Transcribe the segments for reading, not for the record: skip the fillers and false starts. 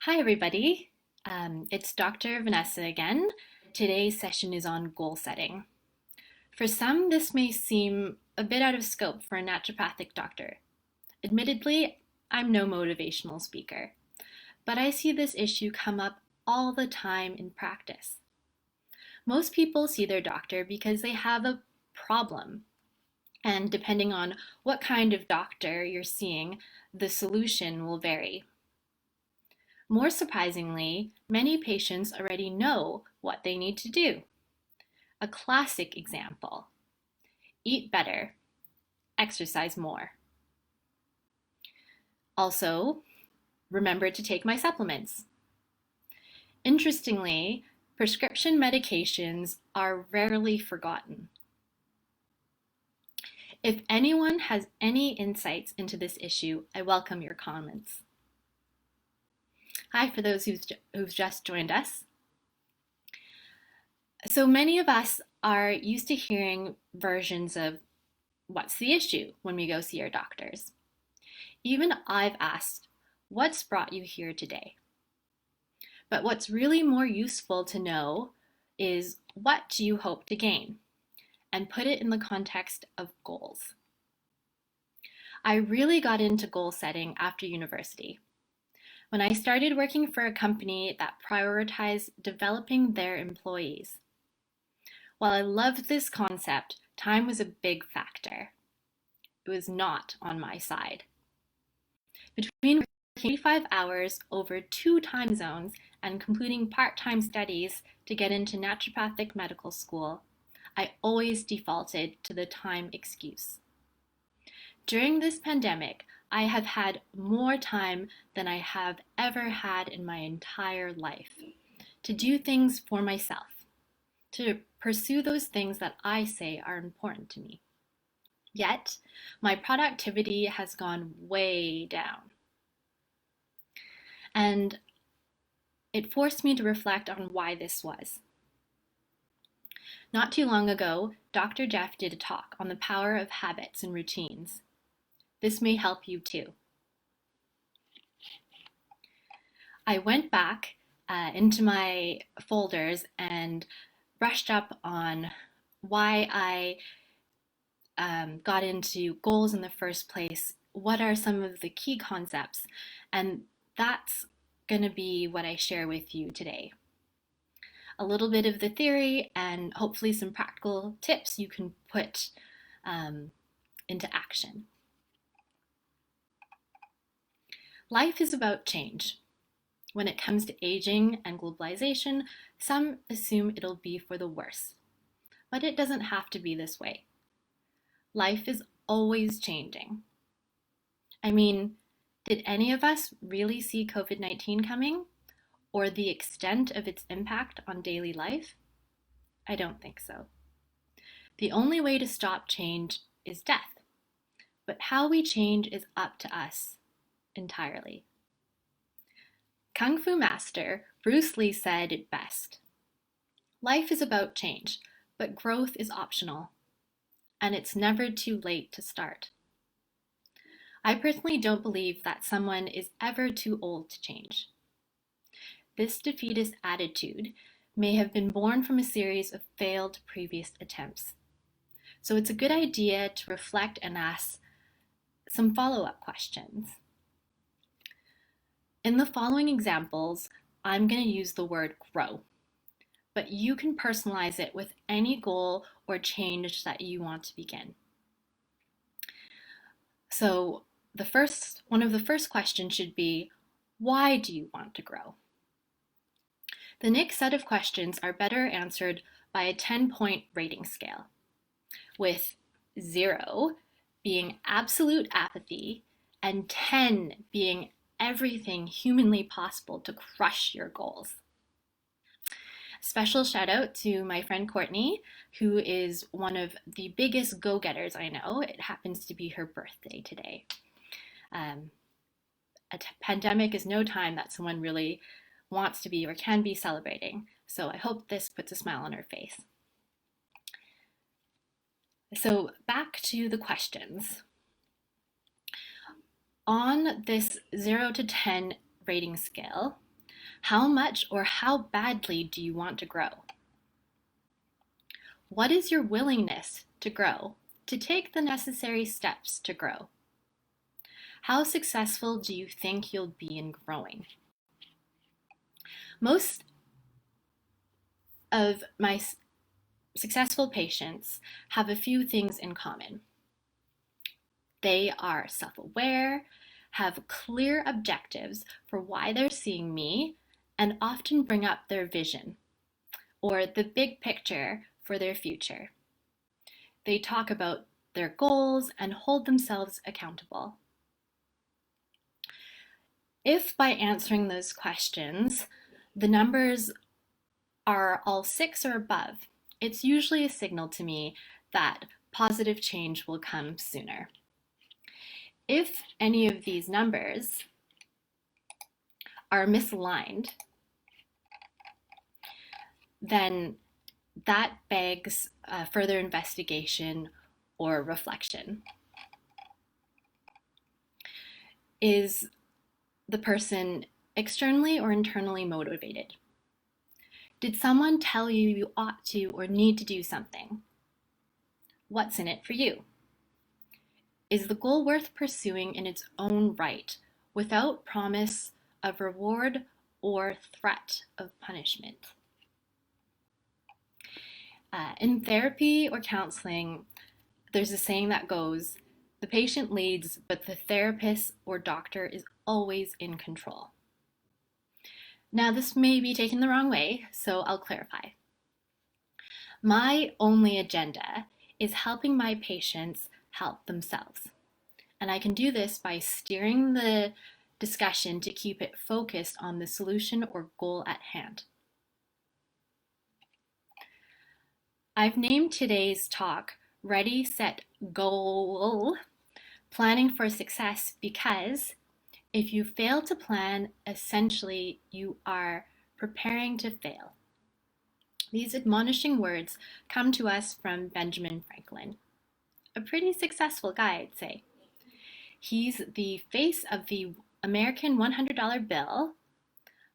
Hi, everybody. It's Dr. Vanessa again. Today's session is on goal setting. For some, this may seem a bit out of scope for a naturopathic doctor. Admittedly, I'm no motivational speaker, but I see this issue come up all the time in practice. Most people see their doctor because they have a problem, and depending on what kind of doctor you're seeing, the solution will vary. More surprisingly, many patients already know what they need to do. A classic example: eat better, exercise more. Also, remember to take my supplements. Interestingly, prescription medications are rarely forgotten. If anyone has any insights into this issue, I welcome your comments. Hi, for those who've just joined us. So many of us are used to hearing versions of what's the issue when we go see our doctors. Even I've asked, what's brought you here today? But what's really more useful to know is, what do you hope to gain? And put it in the context of goals. I really got into goal setting after university, when I started working for a company that prioritized developing their employees. While I loved this concept, time was a big factor. It was not on my side. Between working 85 hours over 2 time zones and completing part-time studies to get into naturopathic medical school, I always defaulted to the time excuse. During this pandemic, I have had more time than I have ever had in my entire life to do things for myself, to pursue those things that I say are important to me. Yet, my productivity has gone way down. And it forced me to reflect on why this was. Not too long ago, Dr. Jeff did a talk on the power of habits and routines. This may help you too. I went back into my folders and brushed up on why I got into goals in the first place. What are some of the key concepts? And that's going to be what I share with you today. A little bit of the theory and hopefully some practical tips you can put into action. Life is about change. When it comes to aging and globalization, some assume it'll be for the worse. But it doesn't have to be this way. Life is always changing. I mean, did any of us really see COVID-19 coming, or the extent of its impact on daily life? I don't think so. The only way to stop change is death, but how we change is up to us entirely. Kung Fu master Bruce Lee said it best: life is about change, but growth is optional, and it's never too late to start. I personally don't believe that someone is ever too old to change. This defeatist attitude may have been born from a series of failed previous attempts. So it's a good idea to reflect and ask some follow-up questions. In the following examples, I'm going to use the word grow, but you can personalize it with any goal or change that you want to begin. So one of the first questions should be, why do you want to grow? The next set of questions are better answered by a 10-point rating scale, with 0 being absolute apathy and 10 being everything humanly possible to crush your goals. Special shout out to my friend Courtney, who is one of the biggest go-getters I know. It happens to be her birthday today. A pandemic is no time that someone really wants to be or can be celebrating. So I hope this puts a smile on her face. So back to the questions. On this 0 to 10 rating scale, How much or how badly do you want to grow? What is your willingness to grow, to take the necessary steps to grow? How successful do you think you'll be in growing? Most of my successful patients have a few things in common. They are self-aware, have clear objectives for why they're seeing me, and often bring up their vision or the big picture for their future. They talk about their goals and hold themselves accountable. If by answering those questions, the numbers are all 6 or above, it's usually a signal to me that positive change will come sooner. If any of these numbers are misaligned, then that begs further investigation or reflection. Is the person externally or internally motivated? Did someone tell you you ought to or need to do something? What's in it for you? Is the goal worth pursuing in its own right without promise of reward or threat of punishment? In therapy or counseling, there's a saying that goes, the patient leads, but the therapist or doctor is always in control. Now, this may be taken the wrong way, so I'll clarify. My only agenda is helping my patients help themselves. And I can do this by steering the discussion to keep it focused on the solution or goal at hand. I've named today's talk Ready, Set, Goal, Planning for Success, because if you fail to plan, essentially you are preparing to fail. These admonishing words come to us from Benjamin Franklin, a pretty successful guy, I'd say. He's the face of the American $100 bill,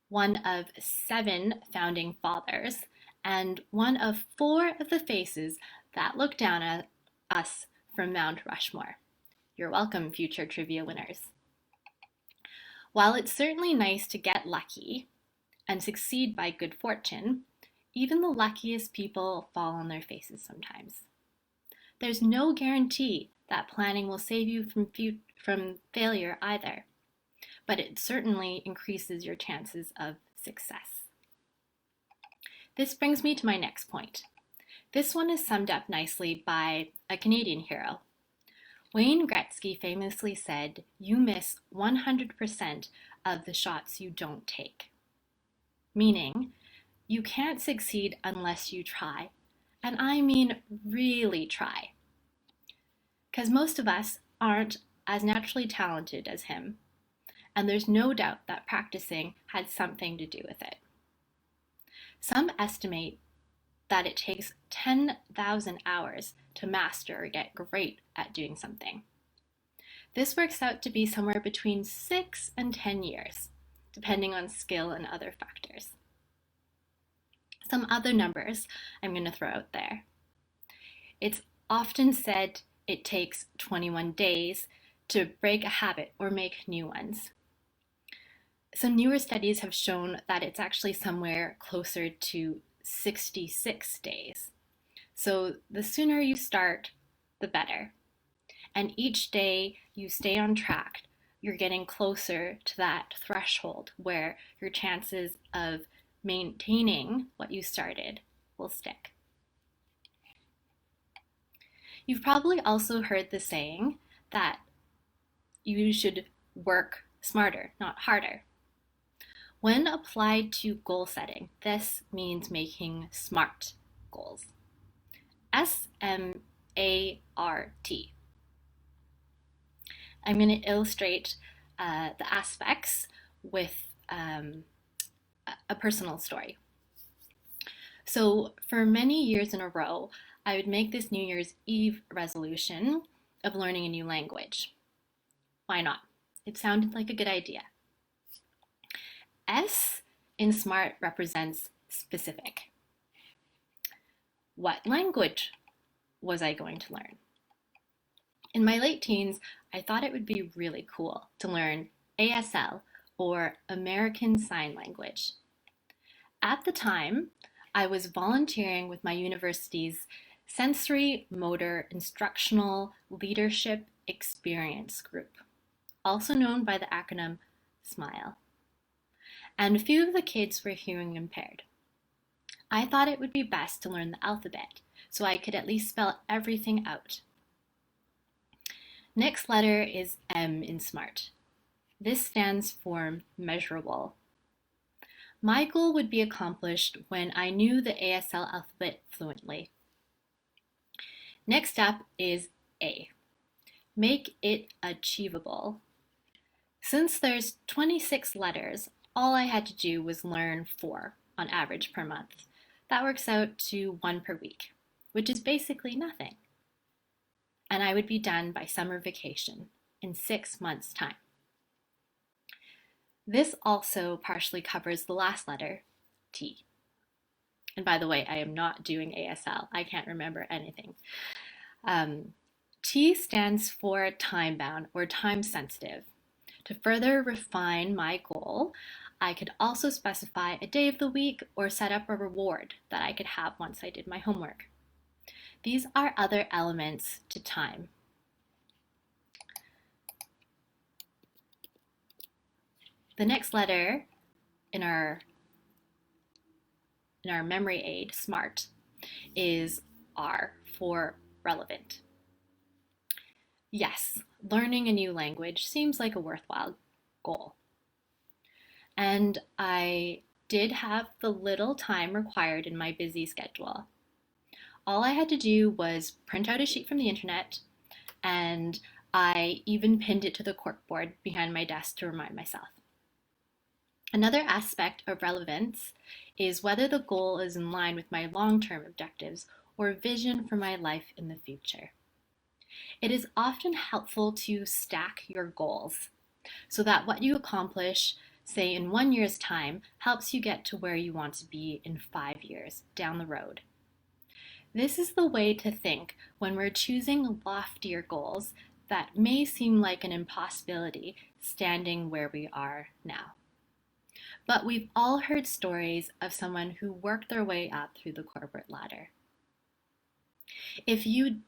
one of 7 founding fathers, and one of 4 of the faces that look down at us from Mount Rushmore. You're welcome, future trivia winners. While it's certainly nice to get lucky and succeed by good fortune, even the luckiest people fall on their faces sometimes. There's no guarantee that planning will save you from failure either, but it certainly increases your chances of success. This brings me to my next point. This one is summed up nicely by a Canadian hero. Wayne Gretzky famously said, "You miss 100% of the shots you don't take." Meaning, you can't succeed unless you try. And I mean really try. Because most of us aren't as naturally talented as him. And there's no doubt that practicing had something to do with it. Some estimate that it takes 10,000 hours to master or get great at doing something. This works out to be somewhere between 6 and 10 years, depending on skill and other factors. Some other numbers I'm going to throw out there. It's often said it takes 21 days to break a habit or make new ones. Some newer studies have shown that it's actually somewhere closer to 66 days. So the sooner you start, the better. And each day you stay on track, you're getting closer to that threshold where your chances of maintaining what you started will stick. You've probably also heard the saying that you should work smarter, not harder. When applied to goal setting, this means making SMART goals. SMART. I'm going to illustrate the aspects with a personal story. So for many years in a row, I would make this New Year's Eve resolution of learning a new language. Why not? It sounded like a good idea. S in SMART represents specific. What language was I going to learn? In my late teens, I thought it would be really cool to learn ASL, or American Sign Language. At the time, I was volunteering with my university's Sensory Motor Instructional Leadership Experience Group, also known by the acronym SMILE. And a few of the kids were hearing impaired. I thought it would be best to learn the alphabet so I could at least spell everything out. Next letter is M in SMART. This stands for measurable. My goal would be accomplished when I knew the ASL alphabet fluently. Next up is A. Make it achievable. Since there's 26 letters, all I had to do was learn 4 on average per month. That works out to 1 per week, which is basically nothing. And I would be done by summer vacation in 6 months' time. This also partially covers the last letter, T. And by the way, I am not doing ASL. I can't remember anything. T stands for time-bound or time-sensitive. To further refine my goal, I could also specify a day of the week or set up a reward that I could have once I did my homework. These are other elements to time. The next letter in our memory aid, SMART, is R for relevant. Yes, learning a new language seems like a worthwhile goal. And I did have the little time required in my busy schedule. All I had to do was print out a sheet from the internet, and I even pinned it to the corkboard behind my desk to remind myself. Another aspect of relevance is whether the goal is in line with my long-term objectives or vision for my life in the future. It is often helpful to stack your goals so that what you accomplish, say in 1 year's time, helps you get to where you want to be in 5 years down the road. This is the way to think when we're choosing loftier goals that may seem like an impossibility standing where we are now. But we've all heard stories of someone who worked their way up through the corporate ladder. If you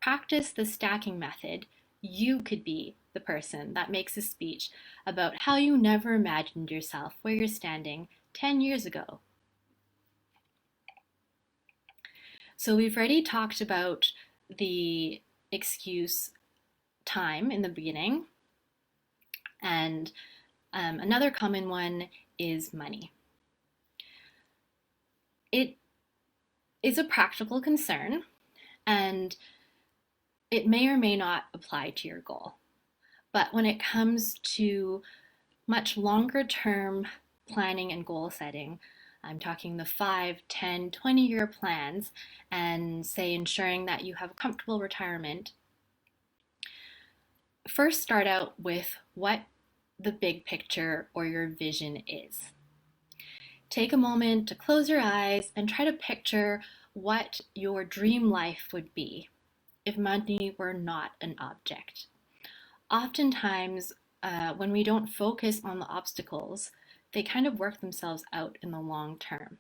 practice the stacking method, you could be the person that makes a speech about how you never imagined yourself where you're standing 10 years ago. So we've already talked about the excuse time in the beginning, and another common one is money. It is a practical concern, and it may or may not apply to your goal. But when it comes to much longer term planning and goal setting, I'm talking the 5, 10, 20-year plans, and say ensuring that you have a comfortable retirement. First, start out with what the big picture or your vision is. Take a moment to close your eyes and try to picture what your dream life would be if money were not an object. Oftentimes, when we don't focus on the obstacles, they kind of work themselves out in the long term.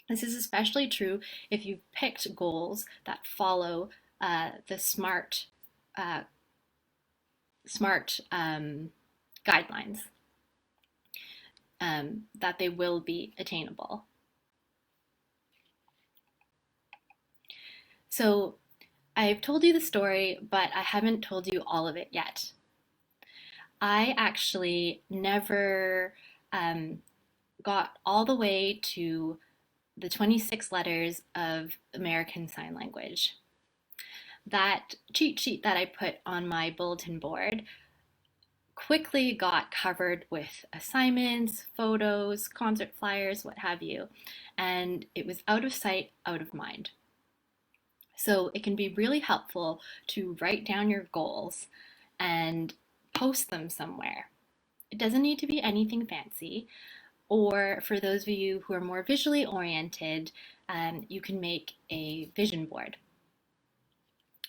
This is especially true if you've picked goals that follow the SMART guidelines, that they will be attainable. So I've told you the story, but I haven't told you all of it yet. I actually never got all the way to the 26 letters of American Sign Language. That cheat sheet that I put on my bulletin board quickly got covered with assignments, photos, concert flyers, what have you, and it was out of sight, out of mind. So it can be really helpful to write down your goals and post them somewhere. It doesn't need to be anything fancy, Or for those of you who are more visually oriented, you can make a vision board.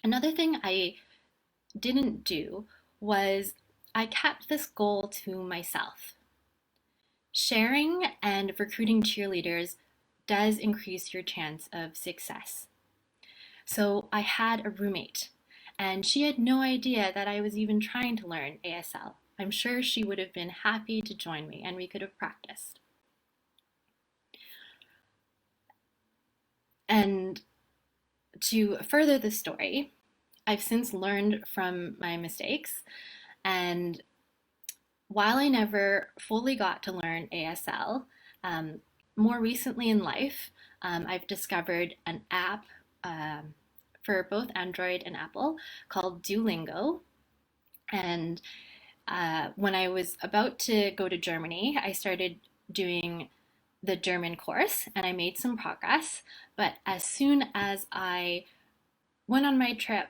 Another thing I didn't do was I kept this goal to myself. Sharing and recruiting cheerleaders does increase your chance of success. So I had a roommate, and she had no idea that I was even trying to learn ASL. I'm sure she would have been happy to join me, and we could have practiced. And to further the story, I've since learned from my mistakes, and while I never fully got to learn ASL, um, more recently in life, I've discovered an app for both Android and Apple called Duolingo. And when I was about to go to Germany, I started doing the German course and I made some progress. But as soon as I went on my trip,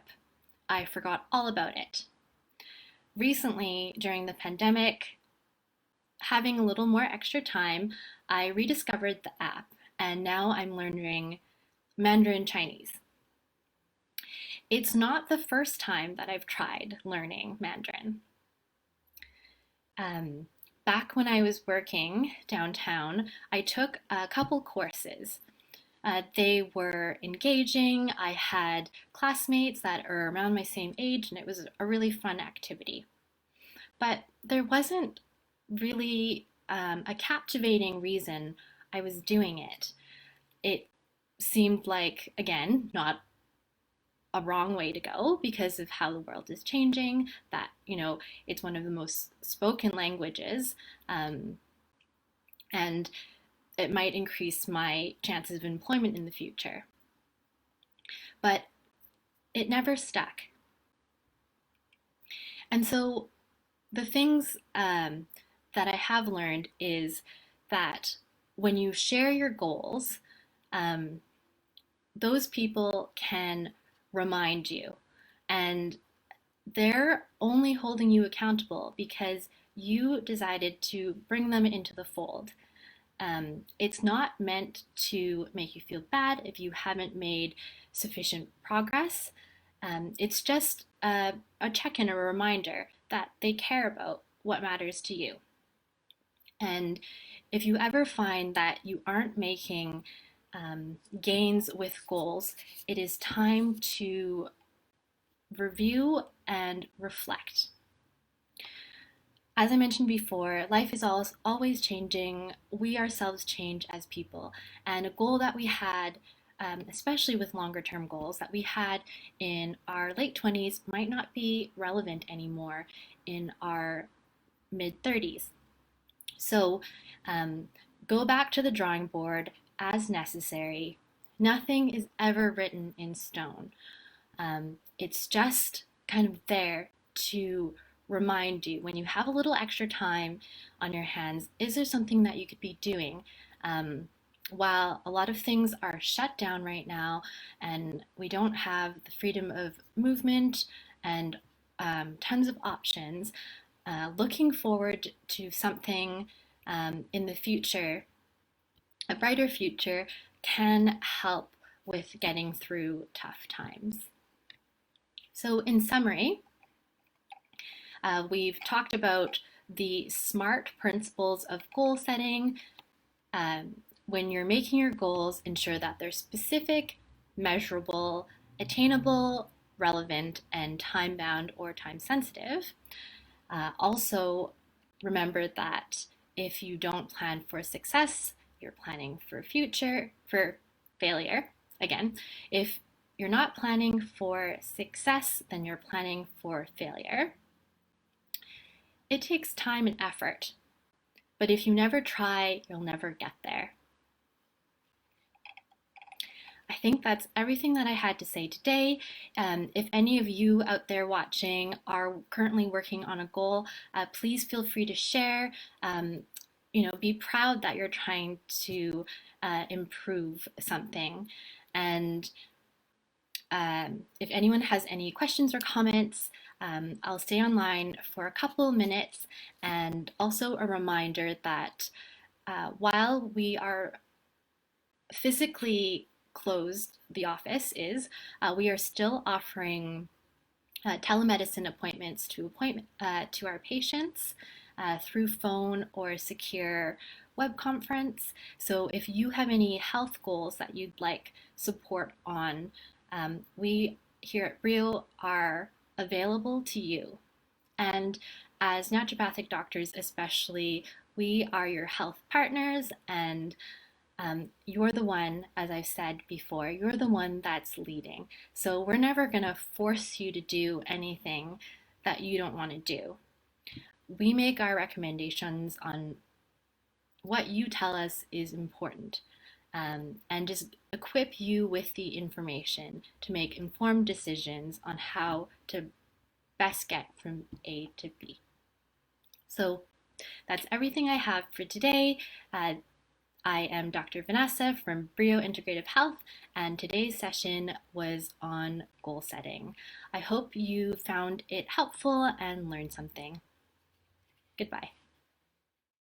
I forgot all about it. Recently, during the pandemic, having a little more extra time, I rediscovered the app and now I'm learning Mandarin Chinese. It's not the first time that I've tried learning Mandarin. Um, Back when I was working downtown, I took a couple courses. They were engaging. I had classmates that are around my same age, and it was a really fun activity. But there wasn't really a captivating reason I was doing it. It seemed like, again, not a wrong way to go because of how the world is changing, that, it's one of the most spoken languages, and it might increase my chances of employment in the future. But it never stuck. And so the things that I have learned is that when you share your goals, um, those people can remind you. And they're only holding you accountable because you decided to bring them into the fold. It's not meant to make you feel bad if you haven't made sufficient progress. It's just a check in, a reminder that they care about what matters to you. And if you ever find that you aren't making gains with goals, it is time to review and reflect. As I mentioned before, life is always changing. We ourselves change as people. And a goal that we had, especially with longer term goals that we had in our late 20s, might not be relevant anymore in our mid 30s. So go back to the drawing board as necessary. Nothing is ever written in stone. It's just kind of there to remind you when you have a little extra time on your hands, is there something that you could be doing? While a lot of things are shut down right now and we don't have the freedom of movement and tons of options, looking forward to something in the future, a brighter future, can help with getting through tough times. So, in summary, we've talked about the SMART principles of goal setting. When you're making your goals, ensure that they're specific, measurable, attainable, relevant, and time bound or time sensitive. Also, remember that if you don't plan for success, you're planning for failure. Again, if you're not planning for success, then you're planning for failure. It takes time and effort, but if you never try, you'll never get there. I think that's everything that I had to say today. If any of you out there watching are currently working on a goal, please feel free to share. Be proud that you're trying to improve something. And if anyone has any questions or comments, I'll stay online for a couple of minutes. And also a reminder that while we are physically closed, the office is, we are still offering telemedicine appointments to our patients through phone or secure web conference. So if you have any health goals that you'd like support on, we here at Brio are available to you. And as naturopathic doctors, especially, we are your health partners, and you're the one, as I've said before, you're the one that's leading. So we're never going to force you to do anything that you don't want to do. We make our recommendations on what you tell us is important, and just equip you with the information to make informed decisions on how to best get from A to B. So that's everything I have for today. I am Dr. Vanessa from Brio Integrative Health, and today's session was on goal setting. I hope you found it helpful and learned something. Goodbye.